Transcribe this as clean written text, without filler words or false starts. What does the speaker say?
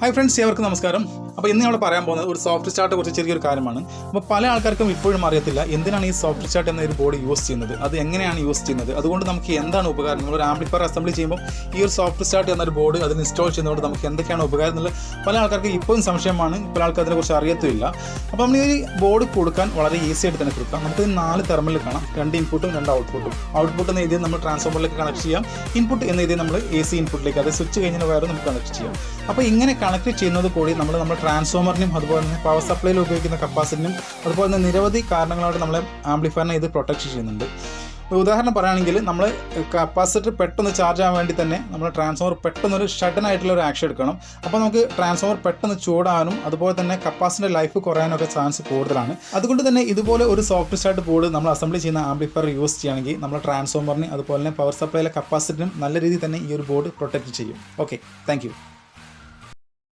Hi friends, ഏവർക്കും നമസ്കാരം. അപ്പോൾ ഇന്ന് നമ്മൾ പറയാൻ പോകുന്നത് ഒരു സോഫ്റ്റ് സ്റ്റാർട്ട് കുറിച്ച് ചെറിയൊരു കാര്യമാണ്. അപ്പോൾ പല ആൾക്കാർക്കും ഇപ്പോഴും അറിയത്തില്ല എന്തിനാണ് ഈ സോഫ്റ്റ് സ്റ്റാർട്ട് എന്ന ഒരു ബോർഡ് യൂസ് ചെയ്യുന്നത്, അത് എങ്ങനെയാണ് യൂസ് ചെയ്യുന്നത്, അതുകൊണ്ട് നമുക്ക് എന്താണ് ഉപകാരം. നമ്മളൊരു ആംപ്ലിഫയർ അസംബ്ലി ചെയ്യുമ്പോൾ ഈ ഒരു സോഫ്റ്റ് സ്റ്റാർട്ട് എന്നൊരു ബോർഡ് അതിന് ഇൻസ്റ്റാൾ ചെയ്യുന്നതുകൊണ്ട് നമുക്ക് എന്തൊക്കെയാണ് ഉപകാരം എന്നുള്ളത് പല ആൾക്കാർക്ക് ഇപ്പോഴും സംശയമാണ്. പല ആൾക്കാർ അതിനെക്കുറിച്ച് അറിയത്തില്ല. അപ്പോൾ നമ്മൾ ഈ ബോർഡ് കൊടുക്കാൻ വളരെ ഈസി ആയിട്ട് തന്നെ കൊടുക്കാം. നമുക്ക് 4 ടെർമിനൽ കാണാം, 2 ഇൻപുട്ടും 2 ഔട്ട്പുട്ടും. ഔട്ട്പുട്ട് എന്ന് എഴുതി നമ്മൾ ട്രാൻസ്ഫോമറിലേക്ക് കണക്ട് ചെയ്യാം, ഇൻപുട്ട് എന്ന് എഴുതി നമ്മൾ AC ഇൻപുട്ടിലേക്ക്, അത് സ്വിച്ച് കഴിഞ്ഞ വയർ നമുക്ക് കണക്ട് ചെയ്യാം. അപ്പോൾ ഇങ്ങനെ കണക്ട് ചെയ്യുന്നത് കൂടി നമ്മൾ ട്രാൻസ്ഫോമറിനും അതുപോലെ തന്നെ പവർ സപ്ലൈയിൽ ഉപയോഗിക്കുന്ന കപ്പാസിറ്ററിനും അതുപോലെ തന്നെ നിരവധി കാരണങ്ങളോട് നമ്മളെ ആംപ്ലിഫയറിനെ ഇത് പ്രൊട്ടക്ട് ചെയ്യുന്നുണ്ട്. ഉദാഹരണം പറയുകയാണെങ്കിൽ നമ്മൾ കപ്പാസിറ്റർ പെട്ടെന്ന് ചാർജ് ആവാൻ വേണ്ടി തന്നെ നമ്മൾ ട്രാൻസ്ഫോമർ പെട്ടെന്നൊരു ഷട്ടൻ ആയിട്ടുള്ള ഒരു ആക്ഷൻ എടുക്കണം. അപ്പോൾ നമുക്ക് ട്രാൻസ്ഫോമർ പെട്ടെന്ന് ചൂടാനും അതുപോലെ തന്നെ കപ്പാസിറ്റർ ലൈഫ് കുറയാനൊക്കെ ചാൻസ് കൂടുതലാണ്. അതുകൊണ്ട് തന്നെ ഇതുപോലെ ഒരു സോഫ്റ്റ് സ്റ്റാർട്ട് ബോർഡ് നമ്മൾ അസംബ്ലി ചെയ്യുന്ന ആംപ്ലിഫയർ യൂസ് ചെയ്യുകയാണെങ്കിൽ നമ്മൾ ട്രാൻസ്ഫോമറിന് അതുപോലെ തന്നെ പവർ സപ്ലൈയിലെ കപ്പാസിറ്ററിനും നല്ല രീതിയിൽ തന്നെ ഈ ഒരു ബോർഡ് പ്രൊട്ടക്ട് ചെയ്യും. Okay, thank you.